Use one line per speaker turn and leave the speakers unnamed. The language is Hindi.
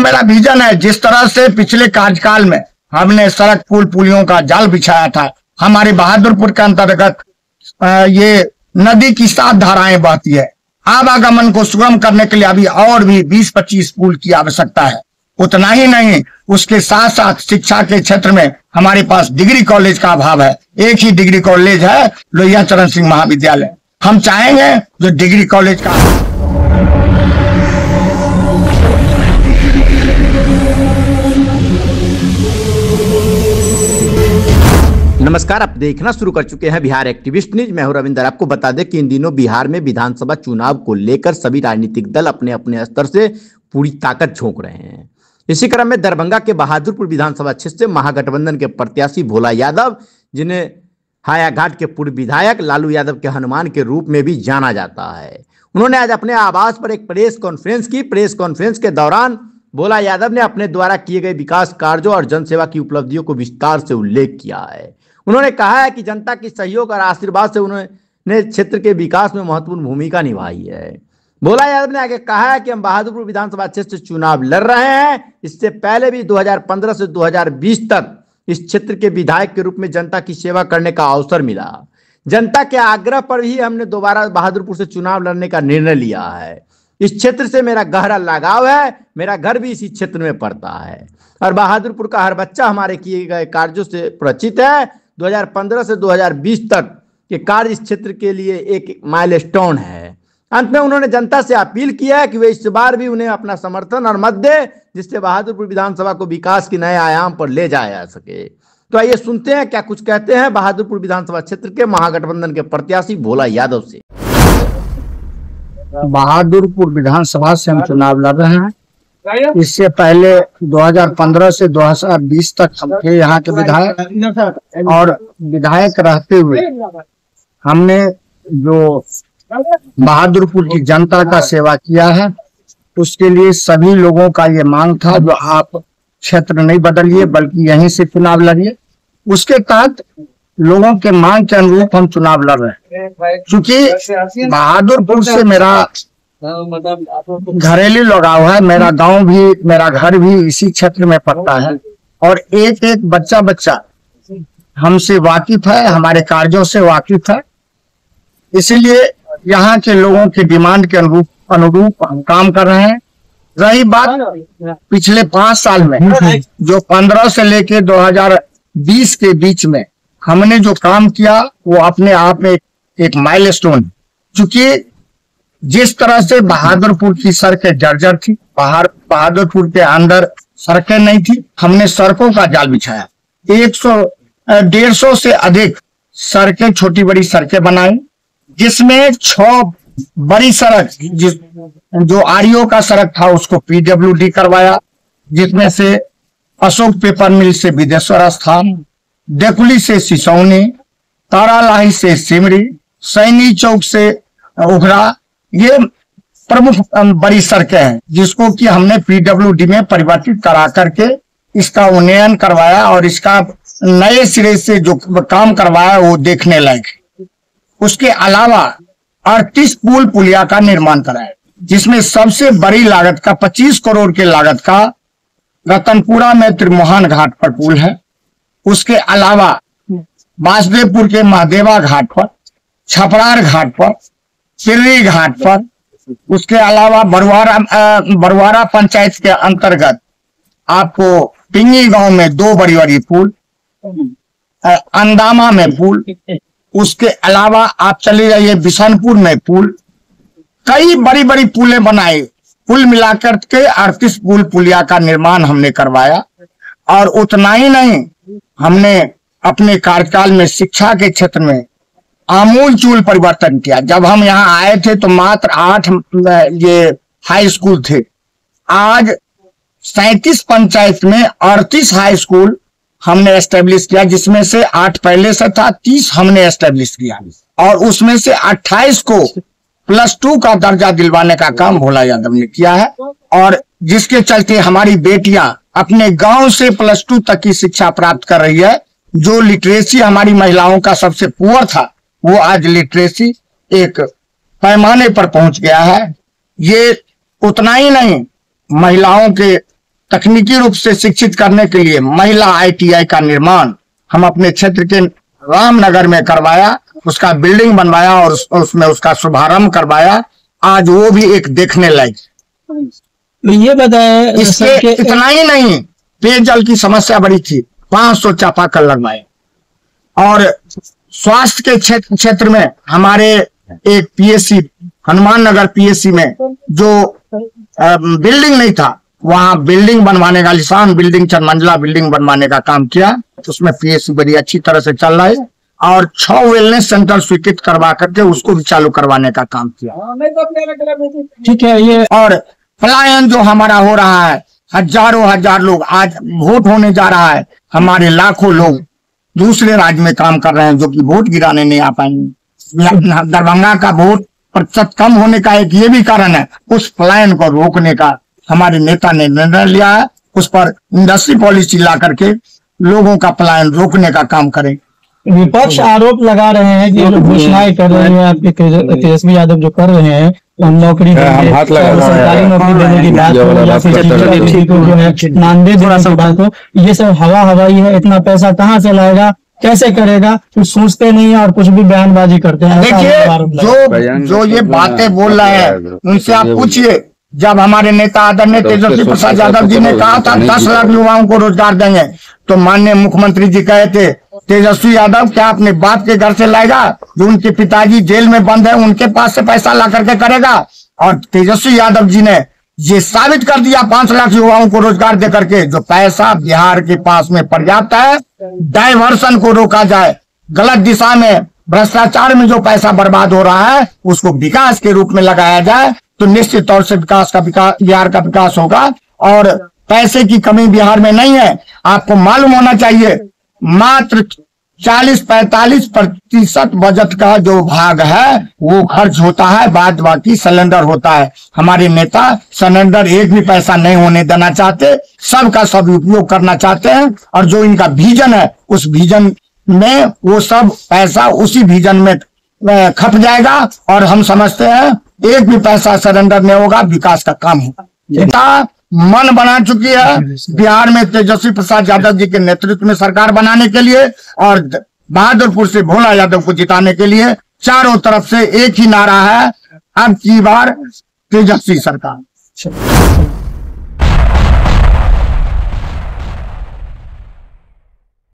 मेरा विजन है। जिस तरह से पिछले कार्यकाल में हमने सड़क पुल पुलियों का जाल बिछाया था, हमारे बहादुरपुर के अंतर्गत ये नदी की 7 धाराएं बहती है। आवागमन को सुगम करने के लिए अभी और भी 20-25 पुल की आवश्यकता है। उतना ही नहीं, उसके साथ साथ शिक्षा के क्षेत्र में हमारे पास डिग्री कॉलेज का अभाव है। एक ही डिग्री कॉलेज है, लोहिया चरण सिंह महाविद्यालय। हम चाहेंगे जो डिग्री कॉलेज का
नमस्कार, आप देखना शुरू कर चुके हैं बिहार एक्टिविस्ट न्यूज। मैं हूं रविंदर। आपको बता दें कि इन दिनों बिहार में विधानसभा चुनाव को लेकर सभी राजनीतिक दल अपने अपने स्तर से पूरी ताकत झोंक रहे हैं। इसी क्रम में दरभंगा के बहादुरपुर विधानसभा क्षेत्र से महागठबंधन के प्रत्याशी भोला यादव, जिन्हें हायाघाट के पूर्व विधायक लालू यादव के हनुमान के रूप में भी जाना जाता है, उन्होंने आज अपने आवास पर एक प्रेस कॉन्फ्रेंस की। प्रेस कॉन्फ्रेंस के दौरान भोला यादव ने अपने द्वारा किए गए विकास कार्यों और जनसेवा की उपलब्धियों को विस्तार से उल्लेख किया है। उन्होंने कहा है कि जनता की सहयोग और आशीर्वाद से उन्होंने क्षेत्र के विकास में महत्वपूर्ण भूमिका निभाई है। भोला यादव ने आगे कहा है कि हम बहादुरपुर विधानसभा क्षेत्र से चुनाव लड़ रहे हैं। इससे पहले भी 2015 से 2020 तक इस क्षेत्र के विधायक के रूप में जनता की सेवा करने का अवसर मिला। जनता के आग्रह पर ही हमने दोबारा बहादुरपुर से चुनाव लड़ने का निर्णय लिया है। इस क्षेत्र से मेरा गहरा लगाव है, मेरा घर भी इसी क्षेत्र में पड़ता है और बहादुरपुर का हर बच्चा हमारे किए गए कार्यों से परिचित है। 2015 से 2020 तक के कार्य इस क्षेत्र के लिए एक माइलस्टोन है। अंत में उन्होंने जनता से अपील किया है कि वे इस बार भी उन्हें अपना समर्थन और मत दे, जिससे बहादुरपुर विधानसभा को विकास के नए आयाम पर ले जाया जा सके। तो आइए सुनते हैं क्या कुछ कहते हैं बहादुरपुर विधानसभा क्षेत्र के महागठबंधन के प्रत्याशी भोला यादव से।
बहादुरपुर विधानसभा से हम चुनाव लड़ रहे हैं। इससे पहले 2015 से 2020 तक हम थे यहाँ के विधायक, और विधायक रहते हुए हमने जो बहादुरपुर की जनता का सेवा किया है, उसके लिए सभी लोगों का ये मांग था जो आप क्षेत्र नहीं बदलिए बल्कि यहीं से चुनाव लड़िए। उसके तहत लोगों के मांग के अनुरूप हम चुनाव लड़ रहे हैं। क्योंकि बहादुरपुर से मेरा घरेलू लगाव है, मेरा गांव भी, मेरा घर भी इसी क्षेत्र में पड़ता है और एक एक बच्चा हमसे वाकिफ है, हमारे कार्यों से वाकिफ है। इसीलिए यहाँ के लोगों की डिमांड के अनुरूप हम काम कर रहे हैं। रही बात पिछले 5 साल में, जो 15 से लेके 2020 के बीच में हमने जो काम किया, वो अपने आप में एक माइलस्टोन। चूंकि जिस तरह से बहादुरपुर की सड़कें जर्जर थी, बहादुरपुर के अंदर सड़कें नहीं थी, हमने सड़कों का जाल बिछाया। 150 से अधिक सड़कें, छोटी बड़ी सड़कें बनाई, जिसमें 6 बड़ी सड़क, जो आरईओ का सड़क था उसको पीडब्ल्यूडी करवाया, जिसमें से अशोक पेपर मिल से विदेश्वर स्थान, डेकुली से सिसौनी, तारालाही से सिमरी, सैनी चौक से उघरा, ये प्रमुख बड़ी सड़कें हैं जिसको कि हमने पीडब्ल्यूडी में परिवर्तित करा करके इसका उन्नयन करवाया और इसका नए सिरे से जो काम करवाया वो देखने लायक है। उसके अलावा 38 पुल पुलिया का निर्माण कराया, जिसमें सबसे बड़ी लागत का 25 करोड़ के लागत का रतनपुरा में त्रिमोहन घाट पर पुल है। उसके अलावा बासदेवपुर के महादेवा घाट पर, छपरार घाट पर, सिर्री घाट पर, उसके अलावा बरवारा पंचायत के अंतर्गत आपको पिंगी गांव में 2 बड़ी बड़ी पुल, अंदामा में पुल, उसके अलावा आप चले जाइए बिशनपुर में पुल, कई बड़ी बड़ी पुलें बनाई। कुल मिलाकर के 38 पुल पुलिया का निर्माण हमने करवाया। और उतना ही नहीं, हमने अपने कार्यकाल में शिक्षा के क्षेत्र में आमूलचूल परिवर्तन किया। जब हम यहाँ आए थे तो मात्र 8 ये हाई स्कूल थे। आज 37 पंचायत में 38 हाई स्कूल हमने एस्टेब्लिश किया, जिसमें से 8 पहले से था, 30 हमने एस्टेब्लिश किया और उसमें से 28 को +2 का दर्जा दिलवाने का काम भोला यादव ने किया है। और जिसके चलते हमारी बेटियां अपने गांव से +2 तक की शिक्षा प्राप्त कर रही है। जो लिटरेसी हमारी महिलाओं का सबसे पुअर था, वो आज लिटरेसी एक पैमाने पर पहुंच गया है। ये उतना ही नहीं, महिलाओं के तकनीकी रूप से शिक्षित करने के लिए महिला ITI का निर्माण हम अपने क्षेत्र के रामनगर में करवाया, उसका बिल्डिंग बनवाया और उसमें उसका शुभारंभ करवाया। आज वो भी एक देखने लायक।
ये बताएं,
इसके इतना ही नहीं, पेयजल की समस्या बड़ी थी, 500 चापाकल लगवाए। और स्वास्थ्य के क्षेत्र में हमारे एक PSC हनुमान नगर PSC में जो बिल्डिंग नहीं था, वहां बिल्डिंग बनवाने का, लिसान बिल्डिंग, 4 मंजिला बिल्डिंग बनवाने का काम किया। उसमें PSC बड़ी अच्छी तरह से चल रहा है और 6 वेलनेस सेंटर स्वीकृत करवा करके उसको भी चालू करवाने का काम किया।
ठीक है। ये
और पलायन जो हमारा हो रहा है, हजार लोग, आज वोट होने जा रहा है, हमारे लाखों लोग दूसरे राज्य में काम कर रहे हैं जो कि वोट गिराने नहीं आ पाएंगे। दरभंगा का वोट प्रतिशत कम होने का एक ये भी कारण है। उस पलायन को रोकने का हमारे नेता ने निर्णय लिया है, उस पर इंडस्ट्री पॉलिसी ला करके लोगों का पलायन रोकने का काम करें।
विपक्ष आरोप लगा रहे हैं कि जो घोषणाएं कर रहे हैं आपके तेजस्वी यादव जो कर रहे हैं, हम नौकरी देंगे, सरकारी नौकरी देने की बात हो या फिर जो है मानदेय देने की बात हो, ये सब हवाई है। इतना पैसा कहाँ से लाएगा, कैसे करेगा, कुछ सोचते नहीं है और कुछ भी बयानबाजी करते हैं।
देखिए, जो ये बातें बोल रहे हैं उनसे आप पूछिए। जब हमारे नेता आदरणीय तेजस्वी प्रसाद यादव जी ने कहा था 10 लाख युवाओं को रोजगार देंगे, तो माननीय मुख्यमंत्री जी कहे थे तेजस्वी यादव क्या अपने बाप के घर से लाएगा, जो उनके पिताजी जेल में बंद है उनके पास से पैसा ला करके करेगा। और तेजस्वी यादव जी ने ये साबित कर दिया 5 लाख युवाओं को रोजगार दे करके, जो पैसा बिहार के पास में पर्याप्त है। डाइवर्सन को रोका जाए, गलत दिशा में भ्रष्टाचार में जो पैसा बर्बाद हो रहा है उसको विकास के रूप में लगाया जाए, तो निश्चित तौर से बिहार का विकास होगा। और पैसे की कमी बिहार में नहीं है। आपको मालूम होना चाहिए, मात्र 40-45% बजट का जो भाग है वो खर्च होता है, बाद बाकी सिलेंडर होता है। हमारे नेता सिलेंडर एक भी पैसा नहीं होने देना चाहते, सबका सब उपयोग करना चाहते हैं। और जो इनका विजन है, उस विजन में वो सब पैसा उसी विजन में खप जाएगा। और हम समझते हैं एक भी पैसा सरेंडर नहीं होगा, विकास का काम होगा। नेता मन बना चुकी है बिहार में तेजस्वी प्रसाद यादव जी के नेतृत्व में सरकार बनाने के लिए और बहादुरपुर से भोला यादव को जिताने के लिए। चारों तरफ से एक ही नारा है, अब की बार तेजस्वी सरकार।